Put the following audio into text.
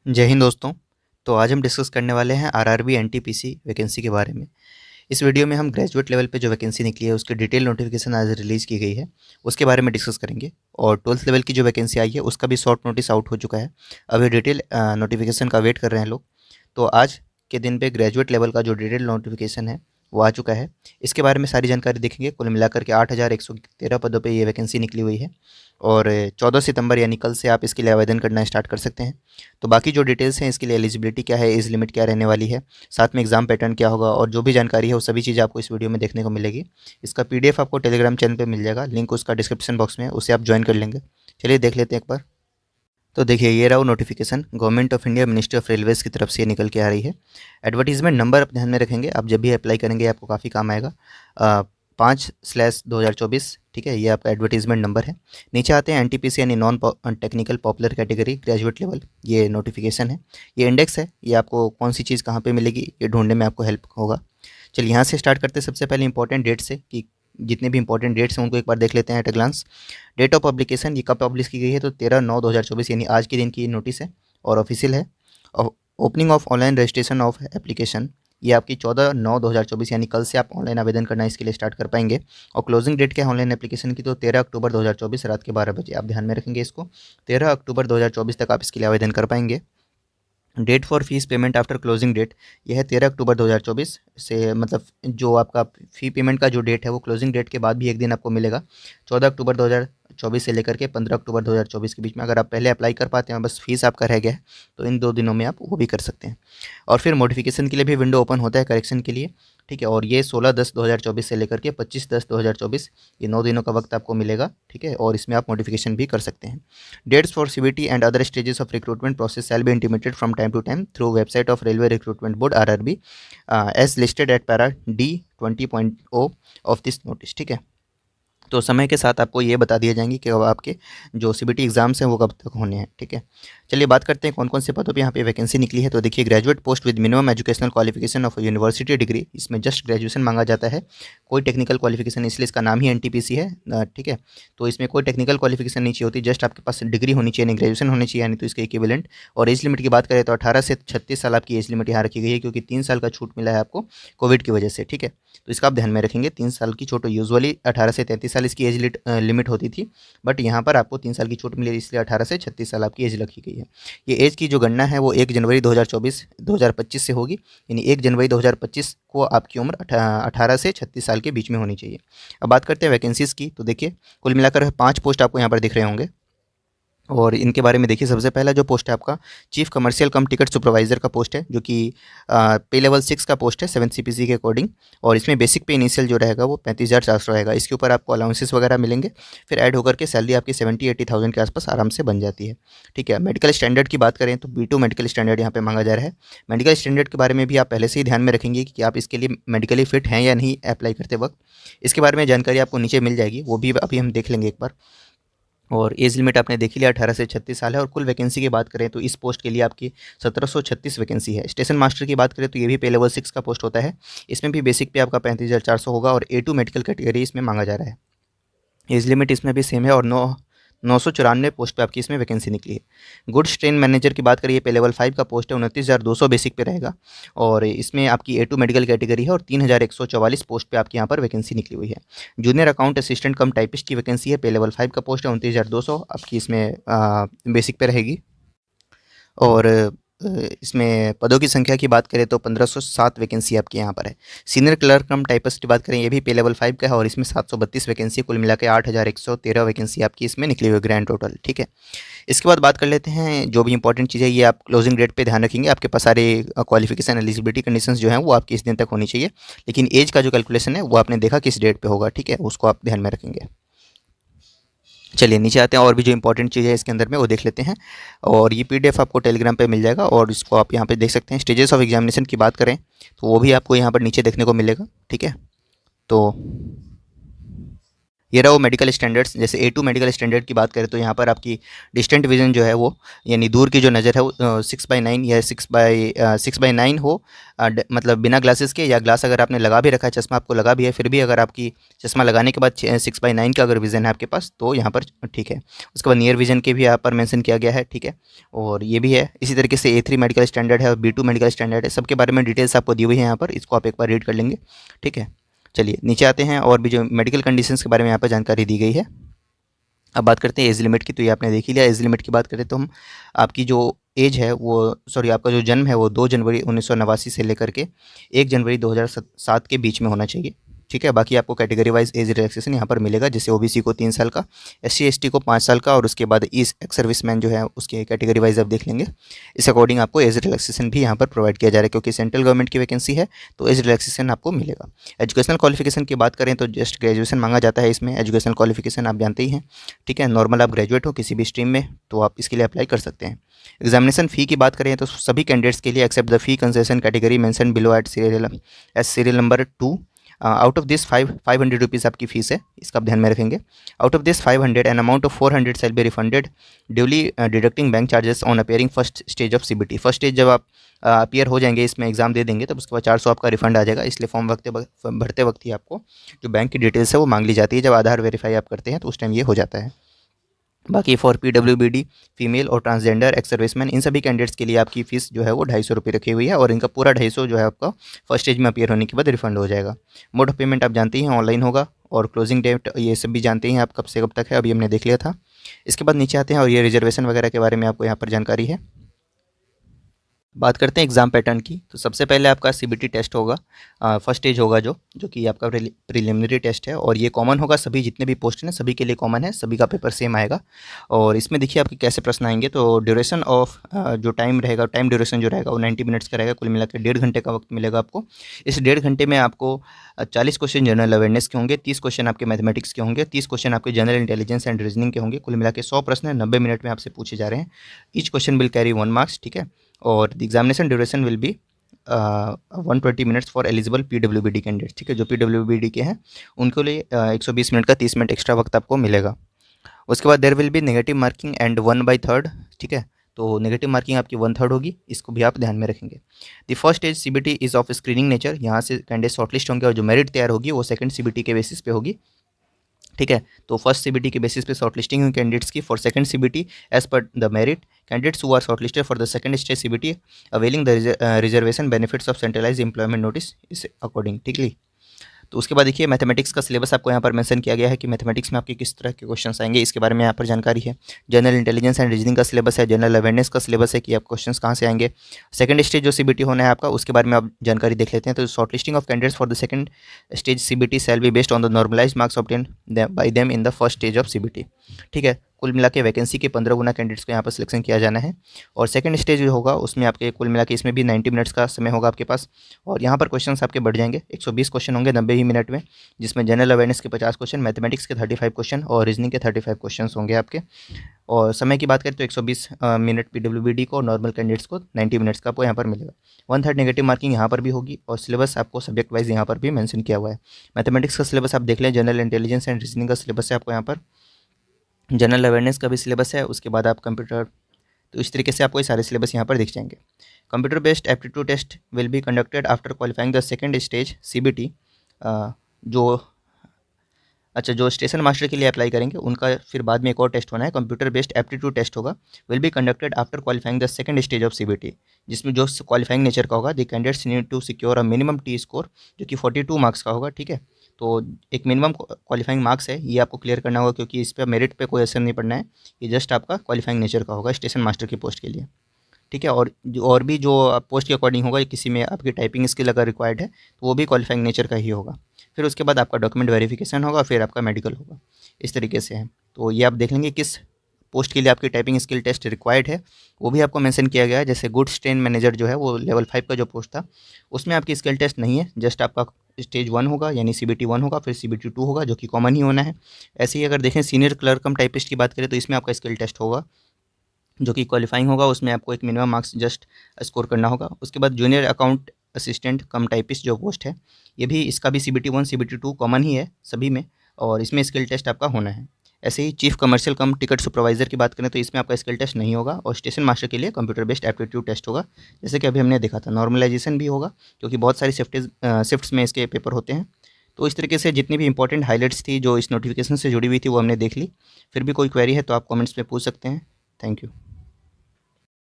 जय हिंद दोस्तों। तो आज हम डिस्कस करने वाले हैं आरआरबी एनटीपीसी वैकेंसी के बारे में। इस वीडियो में हम ग्रेजुएट लेवल पे जो वैकेंसी निकली है उसकी डिटेल नोटिफिकेशन आज रिलीज़ की गई है, उसके बारे में डिस्कस करेंगे। और 12th लेवल की जो वैकेंसी आई है उसका भी शॉर्ट नोटिस आउट हो चुका है। अभी डिटेल नोटिफिकेशन का वेट कर रहे हैं लोग। तो आज के दिन पे ग्रेजुएट लेवल का जो डिटेल नोटिफिकेशन है वो आ चुका है। इसके बारे में सारी जानकारी देखेंगे। कुल मिलाकर के 8,113 पदों पे ये वैकेंसी निकली हुई है और 14 सितंबर यानी कल से आप इसके लिए आवेदन करना स्टार्ट कर सकते हैं। तो बाकी जो डिटेल्स हैं इसके लिए एलिजिबिलिटी क्या है, एज लिमिट क्या रहने वाली है, साथ में एग्ज़ाम पैटर्न क्या होगा और जो भी जानकारी है वो सभी चीज़ें आपको इस वीडियो में देखने को मिलेगी। इसका पीडीएफ आपको टेलीग्राम चैनल पे मिल जाएगा, लिंक उसका डिस्क्रिप्शन बॉक्स में है, उसे आप ज्वाइन कर लेंगे। चलिए देख लेते हैं एक बार। तो देखिए ये रहा वो notification government of India ministry of Railways की तरफ से निकल के आ रही है। एडवर्टीजमेंट नंबर आप ध्यान में रखेंगे, आप जब भी अप्लाई करेंगे आपको काफ़ी काम आएगा। 5/2024, ठीक है, ये आपका एडवर्टीजमेंट नंबर है। नीचे आते हैं एनटीपीसी यानी non technical popular category graduate level, ये नोटिफिकेशन है। ये इंडेक्स है, ये आपको कौन सी चीज़ कहाँ पे मिलेगी ये ढूंढने में आपको हेल्प होगा। चलिए यहाँ से स्टार्ट करते हैं सबसे पहले इंपॉर्टेंट डेट से, कि जितने भी इंपॉर्टेंट डेट्स हैं उनको एक बार देख लेते हैं at a glance. Date of publication ये कब पब्लिश की गई है, तो 13/9/2024 यानी आज के दिन की नोटिस है और ऑफिशियल है। Opening of online registration of application ये आपकी 14/9/2024 यानी कल से आप ऑनलाइन आवेदन करना इसके लिए स्टार्ट कर पाएंगे। और क्लोजिंग डेट क्या है ऑनलाइन एप्लीकेशन की, तो 13 अक्टूबर 2024 रात के 12 बजे। आप ध्यान में रखेंगे इसको, 13 अक्टूबर 2024 तक आप इसके लिए आवेदन कर पाएंगे। Date for fees payment after closing date यह है 13 अक्टूबर 2024 से, मतलब जो आपका फ़ी पेमेंट का जो डेट है वो क्लोजिंग डेट के बाद भी एक दिन आपको मिलेगा। 14 अक्टूबर 2024 से लेकर के 15 अक्टूबर 2024 के बीच में अगर आप पहले अप्लाई कर पाते हैं, बस फीस आपका रह गया है, तो इन 2 दिनों में आप वो भी कर सकते हैं। और फिर मॉडिफिकेशन के लिए भी विंडो ओपन होता है करेक्शन के लिए, ठीक है। और ये 16/10/2024 से लेकर के 25/10/2024 ये 9 दिनों का वक्त आपको मिलेगा, ठीक है। और इसमें आप मॉडिफिकेशन भी कर सकते हैं। Dates for CBT and other stages of recruitment process shall be intimated from time to time through website of railway recruitment board RRB as listed at para D 20.0 of this notice, ठीक है। तो समय के साथ आपको ये बता दिए जाएंगे कि अब आपके जो सीबीटी एग्जाम्स हैं वो कब तक होने हैं, ठीक है। चलिए बात करते हैं कौन कौन से पदों पे यहाँ पे वैकेंसी निकली है। तो देखिए graduate post with minimum educational qualification of university degree, इसमें जस्ट ग्रेजुएशन मांगा जाता है, कोई टेक्निकल क्वालिफिकेशन, इसलिए इसका नाम ही एनटीपीसी है, ठीक है। तो इसमें कोई टेक्निकल क्वालिफिकेशन नहीं चाहिए होती, जस्ट आपके पास डिग्री होनी चाहिए, नहीं ग्रेजुएशन होनी चाहिए, यानी तो इसके इक्विवेलेंट। और एज लिमिट की बात करें तो 18 से 36 साल आपकी एज लिमिट यहाँ रखी गई है, क्योंकि 3 साल का छूट मिला है आपको कोविड की वजह से, ठीक है। तो इसका आप ध्यान में रखेंगे, 3 साल की छूट। यूजुअली 18 से 33 साल इसकी एज लिमिट होती थी, बट यहाँ पर आपको 3 साल की छूट मिली, इसलिए 18 से 36 साल आपकी एज रखी गई है। ये एज की जो गणना है वो 1 जनवरी 2025 से होगी, यानी 1 जनवरी 2025 को आपकी उम्र 18 से 36 साल के बीच में होनी चाहिए। अब बात करते हैं वैकेंसीज़ की। तो देखिए कुल मिलाकर 5 पोस्ट आपको यहाँ पर दिख रहे होंगे और इनके बारे में देखिए। सबसे पहला जो पोस्ट है आपका chief commercial cum ticket supervisor का पोस्ट है, जो कि पे लेवल 6 का पोस्ट है 7 सीपीसी के अकॉर्डिंग। और इसमें बेसिक पे इनिशियल जो रहेगा वो 35,400 रहेगा। इसके ऊपर आपको अलाउंसेस वगैरह मिलेंगे, फिर ऐड होकर के सैलरी आपकी 70-80,000 के आसपास आराम से बन जाती है, ठीक है। मेडिकल स्टैंडर्ड की बात करें तो B2 मेडिकल स्टैंडर्ड यहाँ पे मांगा जा रहा है। मेडिकल स्टैंडर्ड के बारे में भी आप पहले से ही ध्यान में रखेंगे कि आप इसके लिए मेडिकली फिट हैं या नहीं अप्लाई करते वक्त। इसके बारे में जानकारी आपको नीचे मिल जाएगी, वो भी अभी हम देख लेंगे एक बार। और एज लिमिट आपने देख ही लिया, 18 से 36 साल है। और कुल वैकेंसी की बात करें तो इस पोस्ट के लिए आपकी 1736 वैकेंसी है। स्टेशन मास्टर की बात करें तो ये भी पे लेवल 6 का पोस्ट होता है, इसमें भी बेसिक पे आपका 35,400 होगा और A2 मेडिकल कैटेगरी इसमें मांगा जा रहा है। एज लिमिट इसमें भी सेम है और 994 पोस्ट पे आपकी इसमें वैकेंसी निकली है। गुड्स ट्रेन मैनेजर की बात करिए, पे लेवल 5 का पोस्ट है, 29,200 बेसिक पे रहेगा और इसमें आपकी A2 मेडिकल कैटेगरी है और 3,144 पोस्ट पे आपकी यहाँ पर वैकेंसी निकली हुई है। जूनियर अकाउंट असिस्टेंट कम टाइपिस्ट की वैकेंसी है, पे लेवल 5 का पोस्ट है, 29,200 आपकी इसमें बेसिक पे रहेगी। और इसमें पदों की संख्या की बात करें तो 1507 वैकेंसी आपकी यहाँ पर है। सीनियर क्लर्क कम टाइपिस्ट की बात करें, ये भी पे लेवल 5 का है और इसमें 732 वैकेंसी, कुल मिला के 8,113 वैकेंसी आपकी इसमें निकली हुई है ग्रैंड टोटल, ठीक है। इसके बाद बात कर लेते हैं जो भी इंपॉर्टेंट चीज़ है, ये आप क्लोजिंग डेट पे ध्यान रखेंगे। आपके पास सारे क्वालिफिकेशन एलिजिबिलिटी कंडीशंस जो हैं वो आपकी इस दिन तक होनी चाहिए, लेकिन एज का जो कैलकुलेशन है वो आपने देखा किस डेट पे होगा, ठीक है, उसको आप ध्यान में रखेंगे। चलिए नीचे आते हैं और भी जो इंपॉर्टेंट चीज़ है इसके अंदर में वो देख लेते हैं। और ये पीडीएफ आपको टेलीग्राम पे मिल जाएगा और इसको आप यहाँ पे देख सकते हैं। स्टेजेस ऑफ एग्जामिनेशन की बात करें तो वो भी आपको यहाँ पर नीचे देखने को मिलेगा, ठीक है। तो ये रहा वो मेडिकल स्टैंडर्ड्स। जैसे A2 मेडिकल स्टैंडर्ड की बात करें तो यहाँ पर आपकी डिस्टेंट विजन जो है वो, यानी दूर की जो नज़र है वो 6/9 या 6/9 हो, मतलब बिना ग्लासेस के, या ग्लास अगर आपने लगा भी रखा है, चश्मा आपको लगा भी है, फिर भी अगर आपकी चश्मा लगाने के बाद 6/9 का अगर विज़न है आपके पास तो यहाँ पर ठीक है। उसके बाद नियर विजन के भी यहाँ पर मेंशन किया गया है, ठीक है। और ये भी है इसी तरीके से A3 मेडिकल स्टैंडर्ड है और B2 मेडिकल स्टैंडर्ड है, सबके बारे में डिटेल्स आपको दी हुई है यहाँ पर, इसको आप एक बार रीड कर लेंगे, ठीक है। चलिए नीचे आते हैं, और भी जो मेडिकल कंडीशंस के बारे में यहाँ पर जानकारी दी गई है। अब बात करते हैं एज लिमिट की, तो ये आपने देख ही लिया। एज लिमिट की बात करें तो हम, आपकी जो एज है वो, सॉरी, आपका जो जन्म है वो 2 जनवरी 1989 से लेकर के 1 जनवरी 2007 के बीच में होना चाहिए, ठीक है। बाकी आपको कैटेगरी वाइज एज रिलैक्सेशन यहाँ पर मिलेगा, जैसे ओबीसी को 3 साल का, SC ST को 5 साल का, और उसके बाद एक्स सर्विसमैन जो है उसके कैटेगरी वाइज आप देख लेंगे। इस अकॉर्डिंग आपको एज रिलैक्सेशन भी यहाँ पर प्रोवाइड किया जा रहा है, क्योंकि सेंट्रल गवर्नमेंट की वैकेंसी है तो एज रिलैक्सेशन आपको मिलेगा। एजुकेशनल क्वालिफिकेशन की बात करें तो जस्ट ग्रेजुएशन मांगा जाता है इसमें। एजुकेशनल क्वालिफिकेशन आप जानते ही हैं, ठीक है। नॉर्मल आप ग्रेजुएट हो किसी भी स्ट्रीम में तो आप इसके लिए अप्लाई कर सकते हैं। एग्जामिनेशन फ़ी की बात करें तो सभी कैंडिडेट्स के लिए except the fee concession category mention below at serial number 2, out of this 500 rupees आपकी फ़ीस है, इसका आप ध्यान में रखेंगे। Out of this 500 an amount of 400 shall be refunded duly deducting bank charges on appearing first stage of CBT। First stage जब आप appear हो जाएंगे, इसमें एग्जाम दे देंगे, तब उसके बाद 400 आपका रिफंड आ जाएगा। इसलिए फॉर्म भरते वक्त ही आपको जो बैंक की डिटेल्स है वो मांग ली जाती है। जब आधार वेरीफाई आप करते हैं तो उस टाइम ये हो जाता है। बाकी फॉर PWBD फीमेल और ट्रांसजेंडर एक्स सर्विसमैन, इन सभी कैंडिडेट्स के लिए आपकी फ़ीस जो है वो 250 रुपये रखी हुई है, और इनका पूरा 250 जो है आपका फर्स्ट स्टेज में अपीयर होने के बाद रिफंड हो जाएगा। मोड ऑफ पेमेंट आप जानते हैं ऑनलाइन होगा, और क्लोजिंग डेट ये सब भी जानते हैं आप कब से कब तक है, अभी हमने देख लिया था। इसके बाद नीचे आते हैं, और ये रिजर्वेशन वगैरह के बारे में आपको यहाँ पर जानकारी है। बात करते हैं एग्ज़ाम पैटर्न की, तो सबसे पहले आपका CBT टेस्ट होगा, फर्स्ट स्टेज होगा जो कि आपका प्रिलिमिनरी टेस्ट है, और ये कॉमन होगा, सभी जितने भी पोस्ट हैं सभी के लिए कॉमन है, सभी का पेपर सेम आएगा। और इसमें देखिए आपके कैसे प्रश्न आएंगे, तो ड्यूरेशन ऑफ जो टाइम रहेगा, टाइम ड्यूरेशन जो रहेगा वो 90 मिनट्स का रहेगा, कुल मिलाकर 1.5 घंटे का वक्त मिलेगा आपको। इस 1.5 घंटे में आपको 40 क्वेश्चन जनरल अवेयरनेस के होंगे, 30 क्वेश्चन आपके मैथमेटिक्स के होंगे, 30 क्वेश्चन आपके जनरल इंटेलिजेंस एंड रीजनिंग के होंगे। कुल मिला के 100 प्रश्न 90 मिनट में आपसे पूछे जा रहे हैं। Each question will carry 1 marks, ठीक है। और the examination duration will be 120 minutes for eligible PWBD candidates, ठीक है। जो PWBD के हैं उनके लिए 120 मिनट का 30 मिनट एक्स्ट्रा वक्त आपको मिलेगा। उसके बाद there will be negative marking and 1/3, ठीक है। तो नेगेटिव मार्किंग आपकी 1/3 होगी, इसको भी आप ध्यान में रखेंगे। The first stage CBT is of screening nature, यहाँ से कैंडिडेट शॉर्टलिस्ट होंगे, और जो मेरिट तैयार होगी वो सेकंड CBT के बेसिस पे होगी, ठीक है। तो फर्स्ट CBT के बेसिस पे शॉर्टलिस्टिंग हुई कैंडिडेट्स की, for second CBT as per the merit candidates who are shortlisted for the second stage CBT availing the reservation benefits of centralise employment notice is according, ठीक है। तो उसके बाद देखिए मैथमेटिक्स का सिलेबस आपको यहाँ पर मेंशन किया गया है कि मैथमेटिक्स में आपके किस तरह के क्वेश्चंस आएंगे, इसके बारे में यहाँ पर जानकारी है। जनरल इंटेलिजेंस एंड रीजनिंग का सिलेबस है, जनरल अवेयरनेस का सिलेबस है कि आप क्वेश्चंस कहाँ से आएंगे। सेकंड स्टेज जो CBT होना है आपका, उसके बारे में आप जानकारी देख लेते हैं। तो short listing of candidates for the second stage CBT shall be based on the normalise marks obtain by them in the first stage of CBT, ठीक है। कुल मिला के वैकेंसी के 15 गुना कैंडिडेट्स को यहाँ पर सिलेक्शन किया जाना है। और सेकंड स्टेज जो होगा उसमें आपके कुल मिला के इसमें भी 90 मिनट्स का समय होगा आपके पास, और यहाँ पर क्वेश्चंस आपके बढ़ जाएंगे, 120 क्वेश्चन होंगे 90 ही मिनट में, जिसमें जनरल अवेयरनेस के 50 क्वेश्चन, मैथमेटिक्स के 35 क्वेश्चन और रीजनिंग के 35 क्वेश्चन होंगे आपके। और समय की बात करें तो 120 मिनट PWBD को, और नॉर्मल कैंडिडेट्स को 90 मिनट्स का आपको यहाँ पर मिलेगा। 1/3 नेगेटिव मार्किंग यहाँ पर भी होगी, और सिलेबस आपको सब्जेक्ट वाइज यहाँ पर भी मेंशन किया हुआ है। मैथमेटिक्स का सिलेबस आप देख लें, जनरल इंटेलिजेंस एंड रीजनिंग का सिलेबस है आपको यहाँ पर, जनरल अवेयरनेस का भी सिलेबस है, उसके बाद आप कंप्यूटर, तो इस तरीके से आपको ये सारे सिलेबस यहाँ पर दिख जाएंगे। Computer based aptitude test will be conducted after qualifying the second stage CBT। जो अच्छा, जो स्टेशन मास्टर के लिए अप्लाई करेंगे उनका फिर बाद में एक और टेस्ट होना है, कंप्यूटर बेस्ड एप्टीट्यूड टेस्ट होगा, will be conducted after qualifying the second stage of CBT, जिसमें जो क्वालिफाइंग नेचर का होगा। The candidates need to secure a minimum T score जो कि 42 मार्क्स का होगा, ठीक है। तो एक मिनिमम क्वालिफाइंग मार्क्स है, ये आपको क्लियर करना होगा, क्योंकि इस पर मेरिट पे कोई असर नहीं पड़ना है, ये जस्ट आपका क्वालिफाइंग नेचर का होगा स्टेशन मास्टर की पोस्ट के लिए, ठीक है। और भी जो पोस्ट के अकॉर्डिंग होगा, किसी में आपकी टाइपिंग स्किल अगर रिक्वायर्ड है तो वो भी क्वालिफाइंग नेचर का ही होगा। फिर उसके बाद आपका डॉक्यूमेंट वेरिफिकेशन होगा, फिर आपका मेडिकल होगा, इस तरीके से है। तो ये आप देख लेंगे किस पोस्ट के लिए आपकी टाइपिंग स्किल टेस्ट रिक्वायर्ड है, वो भी आपको मेंशन किया गया है। जैसे गुड्स ट्रेन मैनेजर जो है वो लेवल 5 का जो पोस्ट था, उसमें आपकी स्किल टेस्ट नहीं है, जस्ट आपका स्टेज 1 होगा, यानी CBT 1 होगा, फिर CBT 2 होगा, जो कि कॉमन ही होना है। ऐसे ही अगर देखें सीनियर क्लर्क कम टाइपिस्ट की बात करें तो इसमें आपका स्किल टेस्ट होगा, जो कि क्वालिफाइंग होगा, उसमें आपको एक मिनिमम मार्क्स जस्ट स्कोर करना होगा। उसके बाद जूनियर अकाउंट असिस्टेंट कम टाइपिस्ट जो पोस्ट है, ये भी, इसका भी CBT 1 CBT 2 कॉमन ही है सभी में, और इसमें स्किल टेस्ट आपका होना है। ऐसे ही chief commercial cum ticket supervisor की बात करें तो इसमें आपका स्किल टेस्ट नहीं होगा और स्टेशन मास्टर के लिए कंप्यूटर बेस्ड एप्टीट्यूड टेस्ट होगा, जैसे कि अभी हमने देखा था। नॉर्मलाइजेशन भी होगा क्योंकि बहुत सारी शिफ्ट्स में इसके पेपर होते हैं। तो इस तरीके से जितनी भी इंपॉर्टेंट हाइलाइट्स थी जो इस नोटिफिकेशन से जुड़ी हुई थी वो हमने देख ली। फिर भी कोई क्वेरी है तो आप कमेंट्स में पूछ सकते हैं। Thank you.